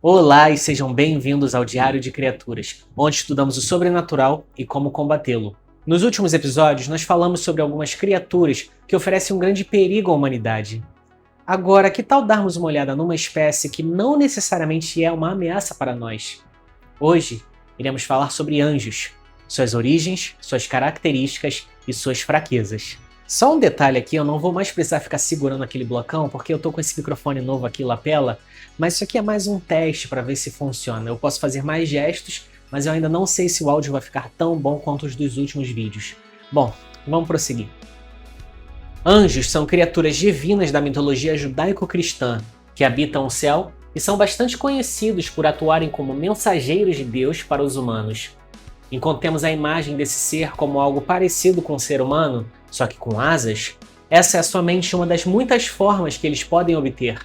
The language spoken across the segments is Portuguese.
Olá e sejam bem-vindos ao Diário de Criaturas, onde estudamos o sobrenatural e como combatê-lo. Nos últimos episódios, nós falamos sobre algumas criaturas que oferecem um grande perigo à humanidade. Agora, que tal darmos uma olhada numa espécie que não necessariamente é uma ameaça para nós? Hoje, iremos falar sobre anjos, suas origens, suas características e suas fraquezas. Só um detalhe aqui, eu não vou mais precisar ficar segurando aquele blocão, porque eu tô com esse microfone novo aqui, lapela, mas isso aqui é mais um teste para ver se funciona. Eu posso fazer mais gestos, mas eu ainda não sei se o áudio vai ficar tão bom quanto os dos últimos vídeos. Bom, vamos prosseguir. Anjos são criaturas divinas da mitologia judaico-cristã, que habitam o céu e são bastante conhecidos por atuarem como mensageiros de Deus para os humanos. Enquanto temos a imagem desse ser como algo parecido com o ser humano, só que com asas, essa é somente uma das muitas formas que eles podem obter.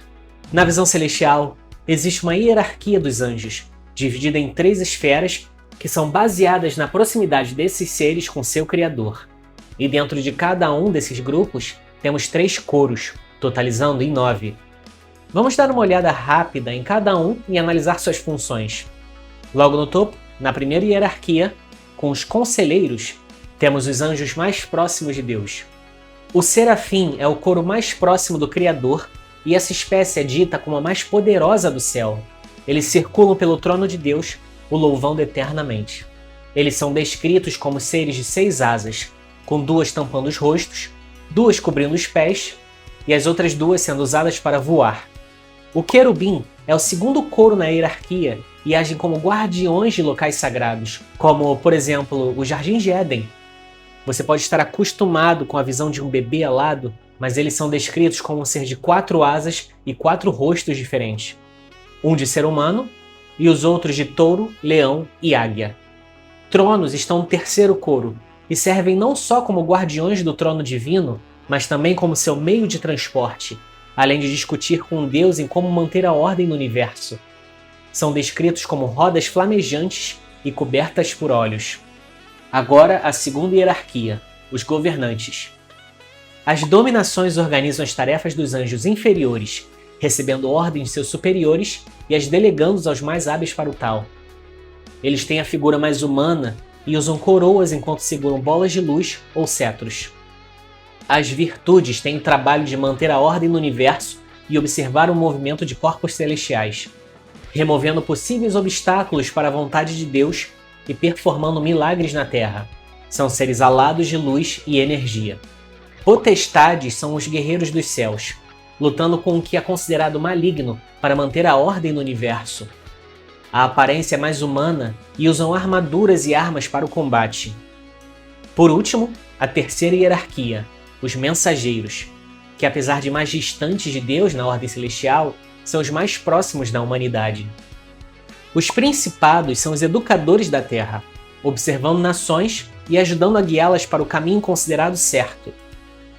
Na visão celestial, existe uma hierarquia dos anjos, dividida em 3 esferas que são baseadas na proximidade desses seres com seu Criador. E dentro de cada um desses grupos, temos 3 coros, totalizando em 9. Vamos dar uma olhada rápida em cada um e analisar suas funções. Logo no topo, na primeira hierarquia, com os conselheiros, temos os anjos mais próximos de Deus. O serafim é o coro mais próximo do Criador e essa espécie é dita como a mais poderosa do céu. Eles circulam pelo trono de Deus, o louvando eternamente. Eles são descritos como seres de 6 asas, com 2 tampando os rostos, 2 cobrindo os pés e as outras 2 sendo usadas para voar. O querubim é o segundo coro na hierarquia e agem como guardiões de locais sagrados, como, por exemplo, o Jardim de Éden. Você pode estar acostumado com a visão de um bebê alado, mas eles são descritos como um ser de 4 asas e 4 rostos diferentes. Um de ser humano e os outros de touro, leão e águia. Tronos estão no terceiro coro e servem não só como guardiões do trono divino, mas também como seu meio de transporte, além de discutir com Deus em como manter a ordem no universo. São descritos como rodas flamejantes e cobertas por olhos. Agora, a segunda hierarquia, os governantes. As dominações organizam as tarefas dos anjos inferiores, recebendo ordens de seus superiores e as delegando aos mais hábeis para o tal. Eles têm a figura mais humana e usam coroas enquanto seguram bolas de luz ou cetros. As virtudes têm o trabalho de manter a ordem no universo e observar o movimento de corpos celestiais, removendo possíveis obstáculos para a vontade de Deus e performando milagres na Terra. São seres alados de luz e energia. Potestades são os guerreiros dos céus, lutando com o que é considerado maligno para manter a ordem no universo. A aparência é mais humana e usam armaduras e armas para o combate. Por último, a terceira hierarquia, os mensageiros, que apesar de mais distantes de Deus na ordem celestial, são os mais próximos da humanidade. Os principados são os educadores da Terra, observando nações e ajudando a guiá-las para o caminho considerado certo.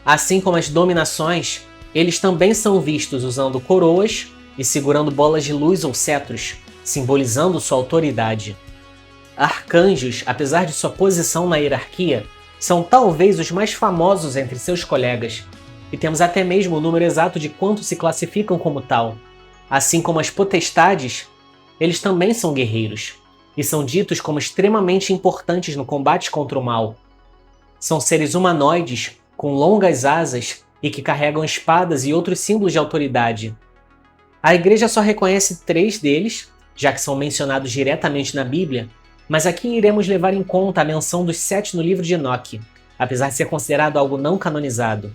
Assim como as dominações, eles também são vistos usando coroas e segurando bolas de luz ou cetros, simbolizando sua autoridade. Arcanjos, apesar de sua posição na hierarquia, são talvez os mais famosos entre seus colegas, e temos até mesmo o número exato de quantos se classificam como tal. Assim como as potestades, eles também são guerreiros, e são ditos como extremamente importantes no combate contra o mal. São seres humanoides, com longas asas e que carregam espadas e outros símbolos de autoridade. A igreja só reconhece 3 deles, já que são mencionados diretamente na Bíblia, mas aqui iremos levar em conta a menção dos 7 no livro de Enoque, apesar de ser considerado algo não canonizado.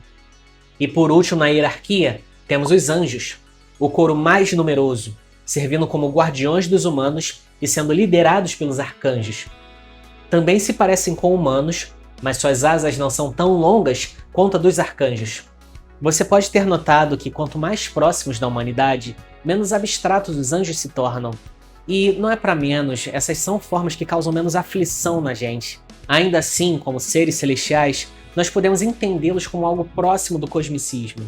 E por último na hierarquia, temos os anjos, o coro mais numeroso, servindo como guardiões dos humanos e sendo liderados pelos arcanjos. Também se parecem com humanos, mas suas asas não são tão longas quanto a dos arcanjos. Você pode ter notado que quanto mais próximos da humanidade, menos abstratos os anjos se tornam. E não é para menos, essas são formas que causam menos aflição na gente. Ainda assim, como seres celestiais, nós podemos entendê-los como algo próximo do cosmicismo.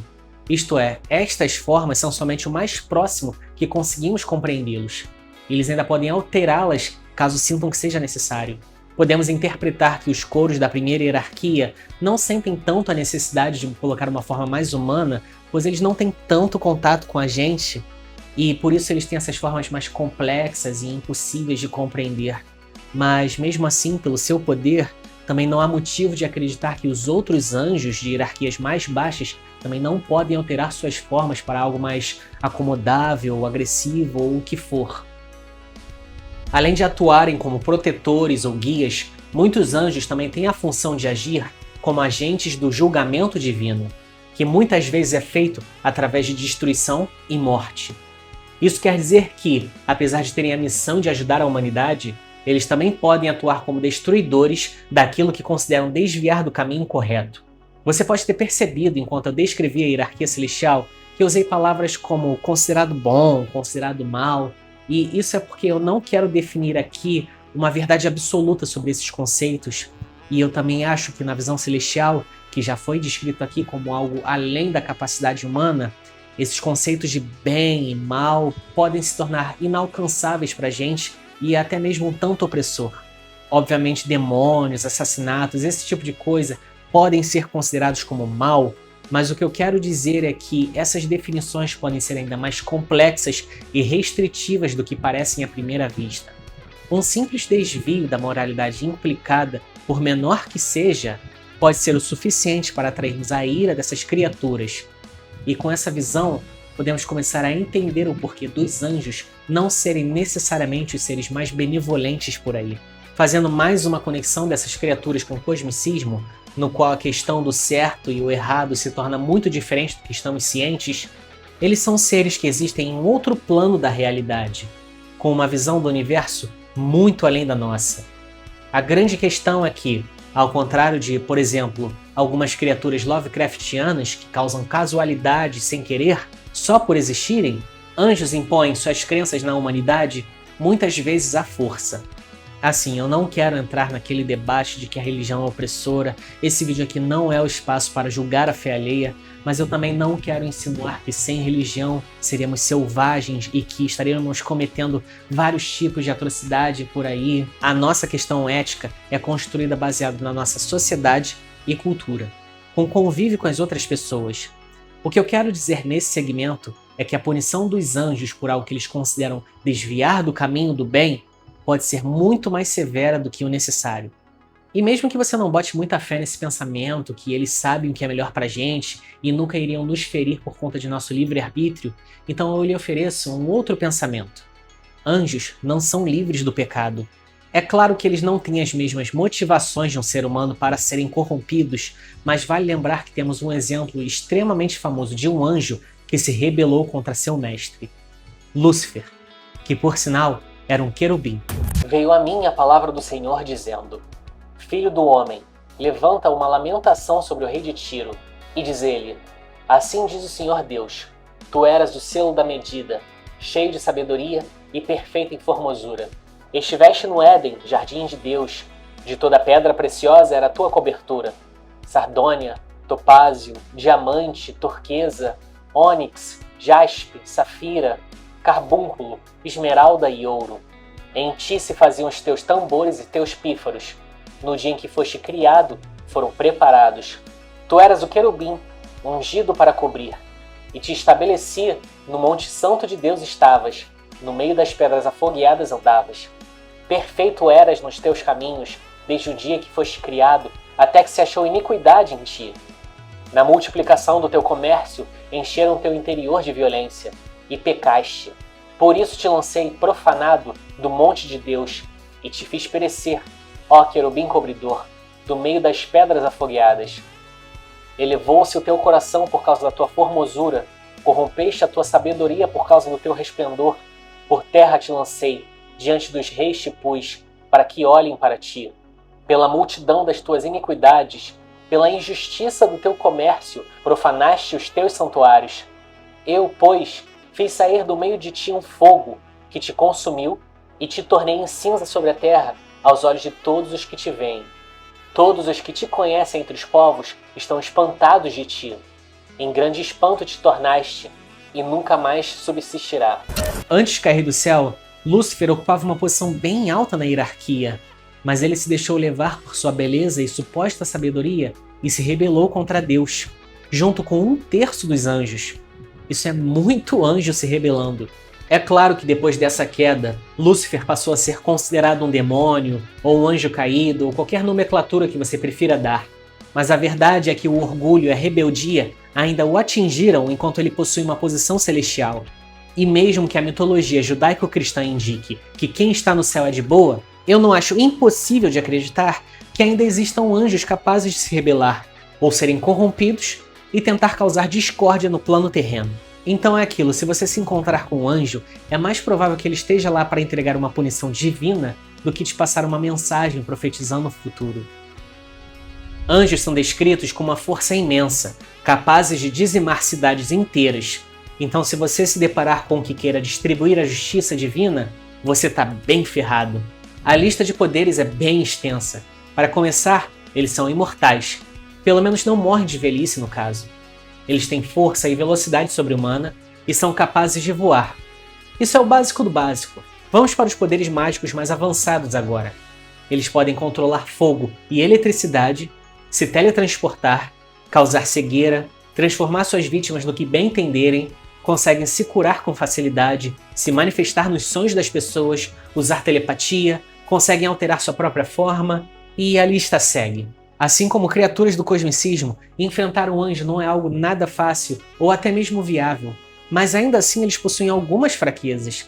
Isto é, estas formas são somente o mais próximo que conseguimos compreendê-los. Eles ainda podem alterá-las caso sintam que seja necessário. Podemos interpretar que os coros da primeira hierarquia não sentem tanto a necessidade de colocar uma forma mais humana, pois eles não têm tanto contato com a gente. e por isso eles têm essas formas mais complexas e impossíveis de compreender. Mas mesmo assim, pelo seu poder, também não há motivo de acreditar que os outros anjos de hierarquias mais baixas também não podem alterar suas formas para algo mais acomodável, ou agressivo ou o que for. Além de atuarem como protetores ou guias, muitos anjos também têm a função de agir como agentes do julgamento divino, que muitas vezes é feito através de destruição e morte. Isso quer dizer que, apesar de terem a missão de ajudar a humanidade, eles também podem atuar como destruidores daquilo que consideram desviar do caminho correto. Você pode ter percebido, enquanto eu descrevi a hierarquia celestial, que eu usei palavras como considerado bom, considerado mal, e isso é porque eu não quero definir aqui uma verdade absoluta sobre esses conceitos, e eu também acho que na visão celestial, que já foi descrito aqui como algo além da capacidade humana, esses conceitos de bem e mal podem se tornar inalcançáveis para a gente e até mesmo um tanto opressor. Obviamente, demônios, assassinatos, esse tipo de coisa podem ser considerados como mal, mas o que eu quero dizer é que essas definições podem ser ainda mais complexas e restritivas do que parecem à primeira vista. Um simples desvio da moralidade implicada, por menor que seja, pode ser o suficiente para atrairmos a ira dessas criaturas. E com essa visão, podemos começar a entender o porquê dos anjos não serem necessariamente os seres mais benevolentes por aí. Fazendo mais uma conexão dessas criaturas com o cosmicismo, no qual a questão do certo e o errado se torna muito diferente do que estamos cientes, eles são seres que existem em outro plano da realidade, com uma visão do universo muito além da nossa. A grande questão é que, ao contrário de, por exemplo, algumas criaturas Lovecraftianas que causam casualidade sem querer, só por existirem, anjos impõem suas crenças na humanidade muitas vezes à força. Assim, eu não quero entrar naquele debate de que a religião é opressora, esse vídeo aqui não é o espaço para julgar a fé alheia, mas eu também não quero insinuar que sem religião seríamos selvagens e que estaríamos cometendo vários tipos de atrocidade por aí. A nossa questão ética é construída baseada na nossa sociedade e cultura, com convívio com as outras pessoas. O que eu quero dizer nesse segmento é que a punição dos anjos por algo que eles consideram desviar do caminho do bem pode ser muito mais severa do que o necessário. E mesmo que você não bote muita fé nesse pensamento, que eles sabem o que é melhor pra gente e nunca iriam nos ferir por conta de nosso livre-arbítrio, então eu lhe ofereço um outro pensamento. Anjos não são livres do pecado. É claro que eles não têm as mesmas motivações de um ser humano para serem corrompidos, mas vale lembrar que temos um exemplo extremamente famoso de um anjo que se rebelou contra seu mestre, Lúcifer, que por sinal era um querubim. Veio a mim a palavra do Senhor dizendo: Filho do homem, levanta uma lamentação sobre o rei de Tiro, e diz-lhe: Assim diz o Senhor Deus, tu eras o selo da medida, cheio de sabedoria e perfeito em formosura. Estiveste no Éden, jardim de Deus, de toda pedra preciosa era a tua cobertura. Sardônia, topázio, diamante, turquesa, ônix, jaspe, safira, carbúnculo, esmeralda e ouro. Em ti se faziam os teus tambores e teus pífaros. No dia em que foste criado, foram preparados. Tu eras o querubim, ungido para cobrir, e te estabeleci no monte santo de Deus estavas, no meio das pedras afogueadas andavas. Perfeito eras nos teus caminhos, desde o dia que foste criado, até que se achou iniquidade em ti. Na multiplicação do teu comércio, encheram teu interior de violência, e pecaste. Por isso te lancei profanado do monte de Deus, e te fiz perecer, ó querubim cobridor, do meio das pedras afogueadas. Elevou-se o teu coração por causa da tua formosura, corrompeste a tua sabedoria por causa do teu resplendor. Por terra te lancei, diante dos reis te pus, para que olhem para ti. Pela multidão das tuas iniquidades, pela injustiça do teu comércio, profanaste os teus santuários. Eu, pois, fiz sair do meio de ti um fogo, que te consumiu, e te tornei em cinza sobre a terra, aos olhos de todos os que te veem. Todos os que te conhecem entre os povos estão espantados de ti. Em grande espanto te tornaste, e nunca mais subsistirá. Antes de cair do céu, Lúcifer ocupava uma posição bem alta na hierarquia, mas ele se deixou levar por sua beleza e suposta sabedoria e se rebelou contra Deus, junto com 1/3 dos anjos. Isso é muito anjo se rebelando. É claro que depois dessa queda, Lúcifer passou a ser considerado um demônio, ou um anjo caído, ou qualquer nomenclatura que você prefira dar. Mas a verdade é que o orgulho e a rebeldia ainda o atingiram enquanto ele possui uma posição celestial. E mesmo que a mitologia judaico-cristã indique que quem está no céu é de boa, eu não acho impossível de acreditar que ainda existam anjos capazes de se rebelar, ou serem corrompidos e tentar causar discórdia no plano terreno. Então é aquilo, se você se encontrar com um anjo, é mais provável que ele esteja lá para entregar uma punição divina do que te passar uma mensagem profetizando o futuro. Anjos são descritos com uma força imensa, capazes de dizimar cidades inteiras. Então se você se deparar com o que queira distribuir a justiça divina, você tá bem ferrado. A lista de poderes é bem extensa. Para começar, eles são imortais. Pelo menos não morrem de velhice no caso. Eles têm força e velocidade sobre-humana e são capazes de voar. Isso é o básico do básico. Vamos para os poderes mágicos mais avançados agora. Eles podem controlar fogo e eletricidade, se teletransportar, causar cegueira, transformar suas vítimas no que bem entenderem, conseguem se curar com facilidade, se manifestar nos sonhos das pessoas, usar telepatia, conseguem alterar sua própria forma e a lista segue. Assim como criaturas do cosmicismo, enfrentar um anjo não é algo nada fácil ou até mesmo viável, mas ainda assim eles possuem algumas fraquezas.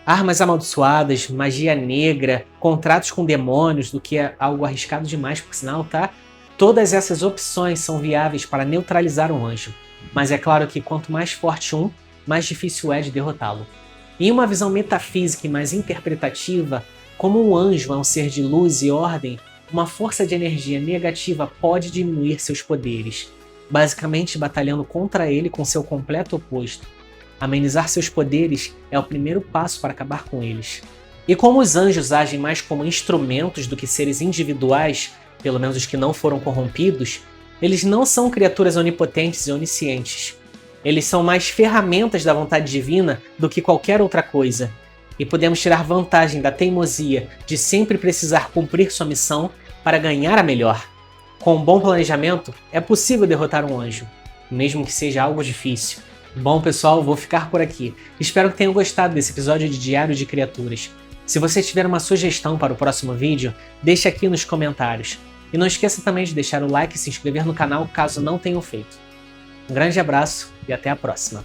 Armas amaldiçoadas, magia negra, contratos com demônios, do que é algo arriscado demais por sinal, tá? Todas essas opções são viáveis para neutralizar um anjo, mas é claro que quanto mais forte um, mais difícil é de derrotá-lo. Em uma visão metafísica e mais interpretativa, como um anjo é um ser de luz e ordem, uma força de energia negativa pode diminuir seus poderes, basicamente batalhando contra ele com seu completo oposto. Amenizar seus poderes é o primeiro passo para acabar com eles. E como os anjos agem mais como instrumentos do que seres individuais, pelo menos os que não foram corrompidos, eles não são criaturas onipotentes e oniscientes. Eles são mais ferramentas da vontade divina do que qualquer outra coisa. E podemos tirar vantagem da teimosia de sempre precisar cumprir sua missão para ganhar a melhor. Com um bom planejamento, é possível derrotar um anjo, mesmo que seja algo difícil. Bom pessoal, vou ficar por aqui. Espero que tenham gostado desse episódio de Diário de Criaturas. Se você tiver uma sugestão para o próximo vídeo, deixe aqui nos comentários. E não esqueça também de deixar o like e se inscrever no canal caso não tenham feito. Um grande abraço e até a próxima.